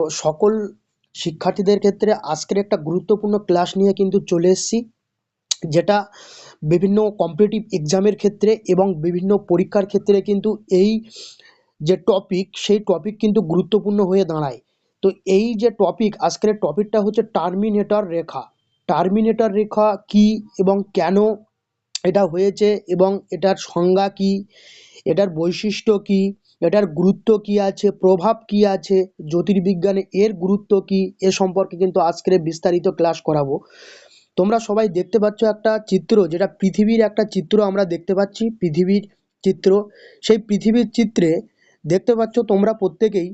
তো সকল শিক্ষার্থীদের ক্ষেত্রে আজকের একটা গুরুত্বপূর্ণ ক্লাস নিয়ে কিন্তু চলে এসেছি, যেটা বিভিন্ন কম্পিটিটিভ এক্সামের ক্ষেত্রে এবং বিভিন্ন পরীক্ষার ক্ষেত্রে কিন্তু এই যে টপিক সেই টপিক কিন্তু গুরুত্বপূর্ণ হয়ে দাঁড়ায়। তো এই যে টপিক, আজকের টপিকটা হচ্ছে টার্মিনেটর রেখা। টার্মিনেটর রেখা কি এবং কেন এটা হয়েছে এবং এটার সংজ্ঞা কি, এটার বৈশিষ্ট্য কি, এটার গুরুত্ব কি আছে, প্রভাব কি আছে, জ্যোতির্বিজ্ঞানে এর গুরুত্ব কি, এ সম্পর্কে কিন্তু আজকের বিস্তারিত ক্লাস করাবো। তোমরা সবাই দেখতে পাচ্ছ একটা চিত্র, যেটা পৃথিবীর একটা চিত্র আমরা দেখতে পাচ্ছি, পৃথিবীর চিত্র। সেই পৃথিবীর চিত্রে দেখতে পাচ্ছ তোমরা প্রত্যেকেই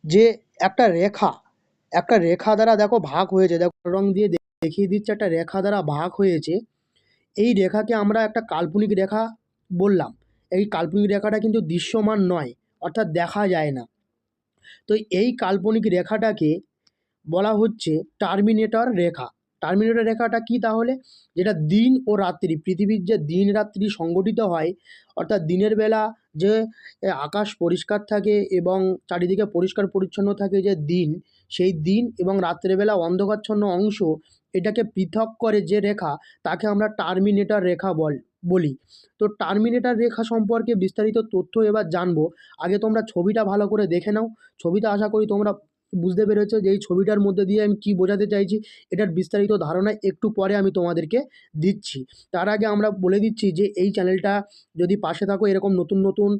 যে একটা রেখা, একটা রেখা দ্বারা দেখো ভাগ হয়েছে, দেখো রং দিয়ে দেখিয়ে দিচ্ছে, একটা রেখা দ্বারা ভাগ হয়েছে। এই রেখাকে আমরা একটা কাল্পনিক রেখা বললাম। এই কাল্পনিক রেখাটা কিন্তু দৃশ্যমান নয়, অর্থাৎ দেখা যায় না। তো এই কাল্পনিক রেখাটাকে বলা হচ্ছে টার্মিনেটর রেখা। টার্মিনেটর রেখাটা কি তাহলে? যেটা দিন ও রাত্রি, পৃথিবীর যে দিন রাত্রি সংগঠিত হয়, অর্থাৎ দিনের বেলা যে আকাশ পরিষ্কার থাকে এবং চারিদিকে পরিষ্কার পরিচ্ছন্ন থাকে, যে দিন, সেই দিন এবং রাত্রেবেলা অন্ধকারচ্ছন্ন অংশ, এটাকে পৃথক করে যে রেখা, তাকে আমরা টার্মিনেটর রেখা বলি। তো টার্মিনেটর রেখা সম্পর্কে বিস্তারিত তথ্য এবার জানবো। আগে তোমরা ছবিটা ভালো করে দেখে নাও। ছবিটা আশা করি তোমরা বুঝতে পেরেছো যে এই ছবিটার মধ্যে দিয়ে আমি কি বোঝাতে চাইছি। এটার বিস্তারিত ধারণা একটু পরে আমি তোমাদেরকে দিচ্ছি। তার আগে আমরা বলে দিচ্ছি যে এই চ্যানেলটা যদি পাশে থাকো, এরকম নতুন নতুন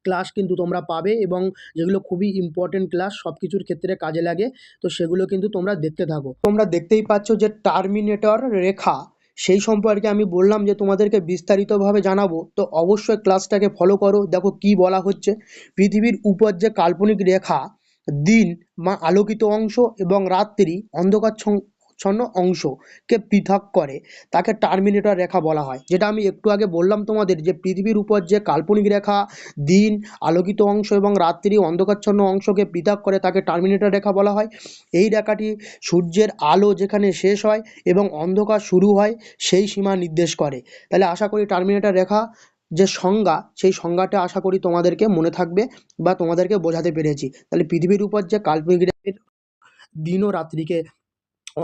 ক্লাস কিন্তু তোমরা পাবে, এবং যেগুলো খুবই ইম্পর্টেন্ট ক্লাস, সব কিছুর ক্ষেত্রে কাজে লাগে, তো সেগুলো কিন্তু তোমরা দেখতে থাকো। তোমরা দেখতেই পাচ্ছ যে টার্মিনেটর রেখা, সেই সম্পর্কে আমি বললাম যে তোমাদেরকে বিস্তারিতভাবে জানাবো, তো অবশ্যই ক্লাসটাকে ফলো করো। দেখো কি বলা হচ্ছে, পৃথিবীর উপর যে কাল্পনিক রেখা, দিন বা আলোকিত অংশ এবং রাত্রি অন্ধকারচ্ছন্ন অংশকে পৃথক করে, তাকে টার্মিনেটর রেখা বলা হয়। যেটা আমি একটু আগে বললাম তোমাদের, যে পৃথিবীর উপর যে কাল্পনিক রেখা দিন, আলোকিত অংশ এবং রাত্রি অন্ধকারচ্ছন্ন অংশকে পৃথক করে, তাকে টার্মিনেটর রেখা বলা হয়। এই রেখাটি সূর্যের আলো যেখানে শেষ হয় এবং অন্ধকার শুরু হয়, সেই সীমা নির্দেশ করে। তাহলে আশা করি টার্মিনেটর রেখা যে সংজ্ঞা, সেই সংজ্ঞাটা আশা করি তোমাদেরকে মনে থাকবে বা তোমাদেরকে বোঝাতে পেরেছি। তাহলে পৃথিবীর উপর যে কাল্পনিক রেখার দিন ও রাত্রিকে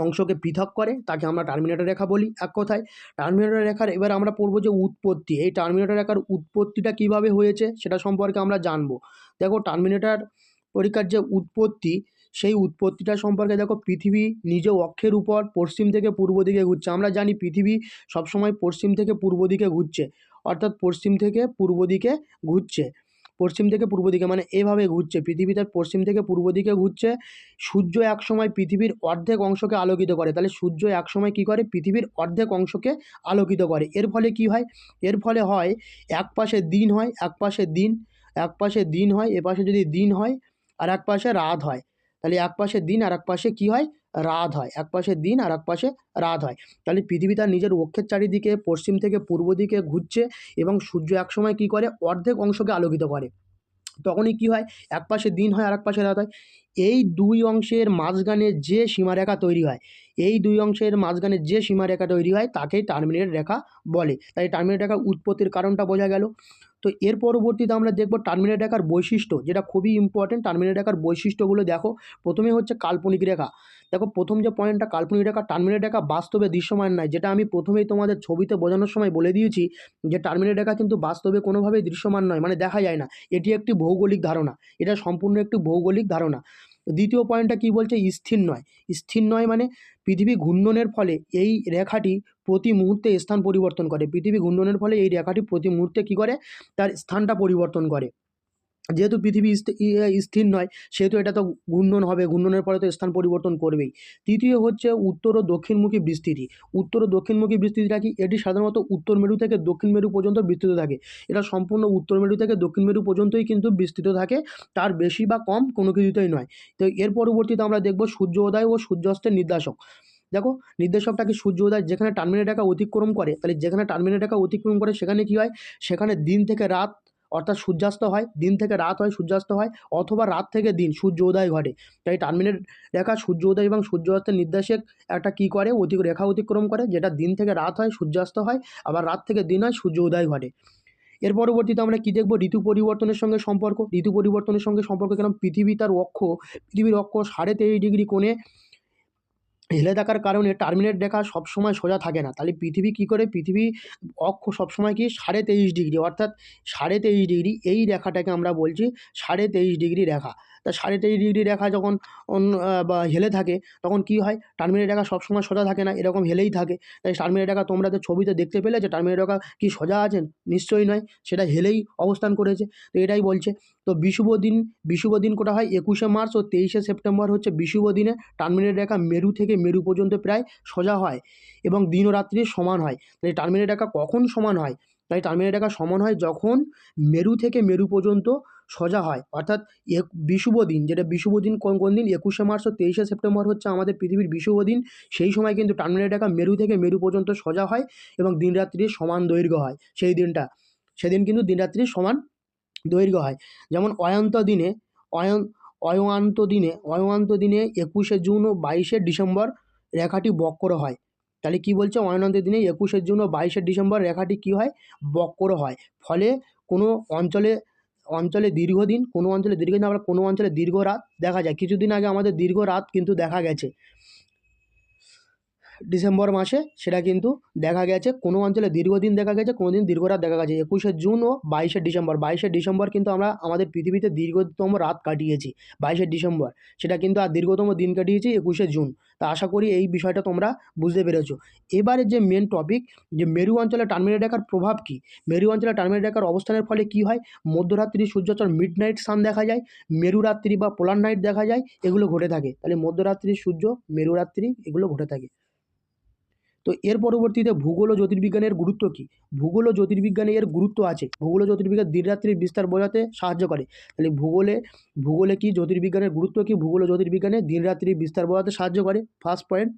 অংশকে পৃথক করে, তাকে আমরা টার্মিনেটর রেখা বলি। এক কথায় টার্মিনেটর রেখার এবার আমরা পড়বো যে উৎপত্তি, এই টার্মিনেটর রেখার উৎপত্তিটা কিভাবে হয়েছে সেটা সম্পর্কে আমরা জানবো। দেখো টার্মিনেটর পরীক্ষার যে উৎপত্তি, সেই উৎপত্তিটা সম্পর্কে দেখো, পৃথিবী নিজে অক্ষের উপর পশ্চিম থেকে পূর্ব দিকে ঘুরছে। আমরা জানি পৃথিবী সবসময় পশ্চিম থেকে পূর্ব দিকে ঘুরছে, অর্থাৎ পশ্চিম থেকে পূর্ব দিকে ঘুরছে। পশ্চিম থেকে পূর্ব দিকে মানে এভাবে ঘুরছে, পৃথিবী তার পশ্চিম থেকে পূর্ব দিকে ঘুরছে। সূর্য একসময় পৃথিবীর অর্ধেক অংশকে আলোকিত করে, তাহলে সূর্য একসময় কী করে? পৃথিবীর অর্ধেক অংশকে আলোকিত করে। এর ফলে কি হয়? এর ফলে হয় এক পাশে দিন হয়, এক পাশে দিন, এক পাশে দিন হয়, এ পাশে যদি দিন হয় আর এক পাশে রাত হয়, তাহলে এক পাশে দিন আর এক পাশে কী হয়? রাত হয়। এক পাশে দিন আর এক পাশে রাত হয়। তাহলে পৃথিবী তার নিজের অক্ষের চারিদিকে পশ্চিম থেকে পূর্ব দিকে ঘুরছে এবং সূর্য একসময় কী করে? অর্ধেক অংশকে আলোকিত করে। তখনই কি হয়? এক পাশে দিন হয় আর এক পাশে রাত হয়। এই দুই অংশের মাঝখানে যে সীমারেখা তৈরি হয়, এই দুই অংশের মাঝখানে যে সীমারেখা তৈরি হয়, তাকেই টার্মিনেট রেখা বলে। তাই টার্মিনেট রেখার উৎপত্তির কারণটা বোঝা গেল। তো এর পরবর্তীতে আমরা দেখব টার্মিনেট রেখার বৈশিষ্ট্য, যেটা খুবই ইম্পর্টেন্ট। টার্মিনেট রেখার বৈশিষ্ট্যগুলো দেখো। প্রথমে হচ্ছে কাল্পনিক রেখা। দেখো প্রথম যে পয়েন্টটা, কাল্পনিক রেখা, টার্মিনেট রেখা বাস্তবে দৃশ্যমান নয়, যেটা আমি প্রথমেই তোমাদের ছবিতে বোঝানোর সময় বলে দিয়েছি, যে টার্মিনেট রেখা কিন্তু বাস্তবে কোনোভাবেই দৃশ্যমান নয়, মানে দেখা যায় না। এটি একটি ভৌগোলিক ধারণা, এটা সম্পূর্ণ একটি ভৌগোলিক ধারণা। দ্বিতীয় পয়েন্টটা কি বলছে? স্থির নয়। স্থির নয় মানে পৃথিবী ঘূর্ণনের ফলে এই রেখাটি প্রতি মুহূর্তে স্থান পরিবর্তন করে। পৃথিবী ঘূর্ণনের ফলে এই রেখাটি প্রতি মুহূর্তে কী করে? তার স্থানটা পরিবর্তন করে। যেহেতু পৃথিবী স্থির নয়, সেহেতু এটা তো ঘূর্ণন হবে, ঘূর্ণনের পরে তো স্থান পরিবর্তন করবেই। তৃতীয় হচ্ছে উত্তর ও দক্ষিণমুখী বিস্তৃতি। উত্তর ও দক্ষিণমুখী বিস্তৃতিটা কি? এটি সাধারণত উত্তর মেরু থেকে দক্ষিণ মেরু পর্যন্ত বিস্তৃত থাকে। এটা সম্পূর্ণ উত্তর মেরু থেকে দক্ষিণ মেরু পর্যন্তই কিন্তু বিস্তৃত থাকে, তার বেশি বা কম কোনো কিছুতেই নয়। তো এর পরবর্তীতে আমরা দেখব সূর্যোদয় ও সূর্যাস্তের নির্দেশক। দেখো নির্দেশকটা কি? সূর্যোদয় যেখানে টার্মিনেট রেখা অতিক্রম করে, তাহলে যেখানে টার্মিনেট রেখা অতিক্রম করে সেখানে কি হয়? সেখানে দিন থেকে রাত, অর্থাৎ সূর্যাস্ত হয়, দিন থেকে রাত হয়, সূর্যাস্ত হয়, অথবা রাত থেকে দিন, সূর্য উদয় ঘটে। তাই টার্মিনেট রেখা সূর্য উদয় এবং সূর্যাস্তের নির্দেশক একটা কী করে? রেখা অতিক্রম করে, যেটা দিন থেকে রাত হয়, সূর্যাস্ত হয়, আবার রাত থেকে দিন হয়, সূর্য উদয় ঘটে। এর পরবর্তীতে আমরা কি দেখব, ঋতু পরিবর্তনের সঙ্গে সম্পর্ক। ঋতু পরিবর্তনের সঙ্গে সম্পর্ক কেন, পৃথিবীর অক্ষ 23.5 ডিগ্রি কোণে হেলে থাকার কারণে টার্মিনেট রেখা সবসময় সোজা থাকে না। তাহলে পৃথিবী কী করে, পৃথিবী অক্ষ সবসময় কি 23.5 ডিগ্রি, অর্থাৎ 23.5 ডিগ্রি, এই রেখাটাকে আমরা বলছি 23.5 ডিগ্রি রেখা। তা 23.5 ডিগ্রি রেখা যখন বা হেলে থাকে তখন কি হয়, টার্মিনেট রেখা সবসময় সোজা থাকে না, এরকম হেলেই থাকে। তাই টার্মিনেট রেখা তোমরা তো ছবিতে দেখতে পেলে যে টার্মিনেট রেখা কি সোজা আছেন, নিশ্চয়ই নয়, সেটা হেলেই অবস্থান করেছে। তো এটাই বলছে। তো বিষুব দিন কোটা হয় 21শে মার্চ ও 23শে সেপ্টেম্বর হচ্ছে বিষুব দিনে টার্মিনেট রেখা মেরু থেকে মেরু পর্যন্ত প্রায় সোজা হয় এবং দিন ও রাত্রি সমান হয়। তাই টার্মিনেট রেখা কখন সমান হয়, তাই টার্মিনেট রেখা সমান হয় যখন মেরু থেকে মেরু পর্যন্ত সোজা হয়, অর্থাৎ বিষুব দিন, যেটা বিষুব দিন কোন দিন, 21শে মার্চ ও 23শে সেপ্টেম্বর হচ্ছে আমাদের পৃথিবীর বিষুব দিন। সেই সময় কিন্তু টার্মিনেট রেখা মেরু থেকে মেরু পর্যন্ত সোজা হয় এবং দিন রাত্রির সমান দৈর্ঘ্য হয়। সেদিন কিন্তু দিন রাত্রির সমান দৈর্ঘ্য হয়। যেমন অয়নান্ত দিনে 21শে জুন ও 22শে ডিসেম্বর রেখাটি বক্র হয়। তাহলে কি বলছে, অয়নান্ত দিনে 21শে জুন ও 22শে ডিসেম্বর রেখাটি কি হয়, বক্র হয়। ফলে কোনো অঞ্চলে দীর্ঘদিন, আবার কোনো অঞ্চলে দীর্ঘ রাত দেখা যায়। কিছুদিন আগে আমাদের দীর্ঘ রাত কিন্তু দেখা গেছে ডিসেম্বর মাসে, সেটা কিন্তু দেখা গেছে। কোনো অঞ্চলে দীর্ঘদিন দেখা গেছে, কোনো দিন দীর্ঘ রাত দেখা গেছে। 21শে জুন ও 22শে ডিসেম্বর, 22শে ডিসেম্বর কিন্তু আমরা আমাদের পৃথিবীতে দীর্ঘতম রাত কাটিয়েছি 22শে ডিসেম্বর, সেটা কিন্তু আর দীর্ঘতম দিন কাটিয়েছি 21শে জুন। তা আশা করি এই বিষয়টা তোমরা বুঝতে পেরেছো। এবারে যে মেন টপিক, যে মেরু অঞ্চলে টার্মিনেট রেখার প্রভাব কী। মেরু অঞ্চলে টার্মিনেট রেখার অবস্থানের ফলে কি হয়, মধ্যরাত্রি সূর্যোচ্চর মিড নাইট সান দেখা যায়, মেরুরাত্রি বা পোলার নাইট দেখা যায়, এগুলো ঘটে থাকে। তাহলে মধ্যরাত্রি সূর্য, মেরুরাত্রি, এগুলো ঘটে থাকে। তো এর পরবর্তীতে ভূগোল ও জ্যোতির্বিজ্ঞানের গুরুত্ব কী। ভূগোল ও জ্যোতির্বিজ্ঞানে এর গুরুত্ব আছে। ভূগোল ও জ্যোতির্বিজ্ঞান দিন রাত্রির বিস্তার বোঝাতে সাহায্য করে। তাহলে ভূগোলে কি, জ্যোতির্বিজ্ঞানের গুরুত্ব কী, ভূগোল ও জ্যোতির্বিজ্ঞানে দিন রাত্রির বিস্তার বোঝাতে সাহায্য করে। ফার্স্ট পয়েন্ট,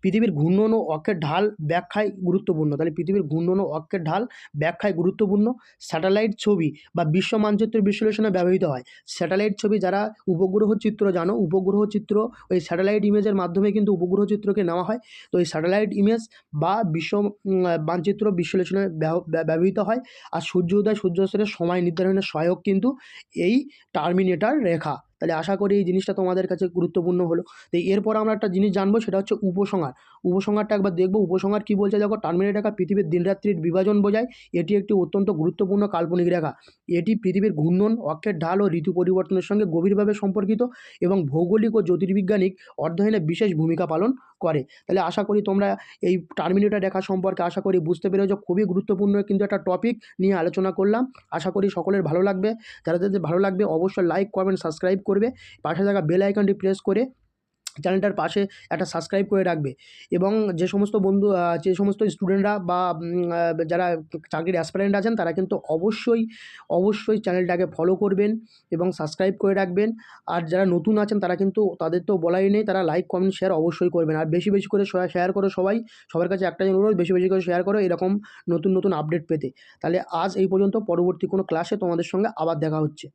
পৃথিবীর ঘূর্ণন ও অক্ষের ঢাল ব্যাখ্যায় গুরুত্বপূর্ণ। তাহলে পৃথিবীর ঘূর্ণন ও অক্ষের ঢাল ব্যাখ্যায় গুরুত্বপূর্ণ। স্যাটেলাইট ছবি বা বিশ্ব মানচিত্র বিশ্লেষণে ব্যবহৃত হয়। স্যাটেলাইট ছবি, যারা উপগ্রহ চিত্র জানো, উপগ্রহ চিত্র ওই স্যাটেলাইট ইমেজের মাধ্যমে কিন্তু উপগ্রহ চিত্রকে নেওয়া হয়। তো এই স্যাটেলাইট ইমেজ বা বিশ্ব মানচিত্র বিশ্লেষণে ব্যবহৃত হয়। আর সূর্য উদয় সূর্যাস্তের সময় নির্ধারণের সহায়ক কিন্তু এই টার্মিনেটর রেখা। তাহলে আশা করি এই জিনিসটা তোমাদের কাছে গুরুত্বপূর্ণ হলো। তো এরপর আমরা একটা জিনিস জানবো, সেটা হচ্ছে উপসংহার। উপসংহারটা একবার দেখব। উপসংহার কী বলছে দেখো, টার্মিনেট রেখা পৃথিবীর দিনরাত্রির বিভাজন বোঝায়। এটি একটি অত্যন্ত গুরুত্বপূর্ণ কাল্পনিক রেখা। এটি পৃথিবীর ঘূর্ণন, অক্ষের ঢাল ও ঋতু পরিবর্তনের সঙ্গে গভীরভাবে সম্পর্কিত এবং ভৌগোলিক ও জ্যোতির্বিজ্ঞানিক অধ্যয়নে বিশেষ ভূমিকা পালন করে। তাহলে আশা করি তোমরা এই টার্মিনেটর রেখা সম্পর্কে আশা করি বুঝতে পেরেছো। খুবই গুরুত্বপূর্ণ কিন্তু একটা টপিক নিয়ে আলোচনা করলাম। আশা করি সকলের ভালো লাগবে। যাদের ভালো লাগবে অবশ্যই লাইক, কমেন্ট, সাবস্ক্রাইব করবে। পাশে থাকা বেল আইকনটি প্রেস করে চ্যানেলটার পাশে একটা সাবস্ক্রাইব করে রাখবে। এবং যে সমস্ত যে সমস্ত স্টুডেন্টরা বা যারা চাকরির অ্যাসপিরেন্ট আছেন, তারা কিন্তু অবশ্যই চ্যানেলটাকে ফলো করবেন এবং সাবস্ক্রাইব করে রাখবেন। আর যারা নতুন আছেন তারা কিন্তু, তাদের তো বলাই নেই, তারা লাইক, কমেন্ট, শেয়ার অবশ্যই করবেন। আর বেশি বেশি করে শেয়ার করো সবার কাছে একটাই অনুরোধ, বেশি বেশি করে শেয়ার করো এরকম নতুন আপডেট পেতে। তাহলে আজ এই পর্যন্ত, পরবর্তী কোনো ক্লাসে তোমাদের সঙ্গে আবার দেখা হচ্ছে।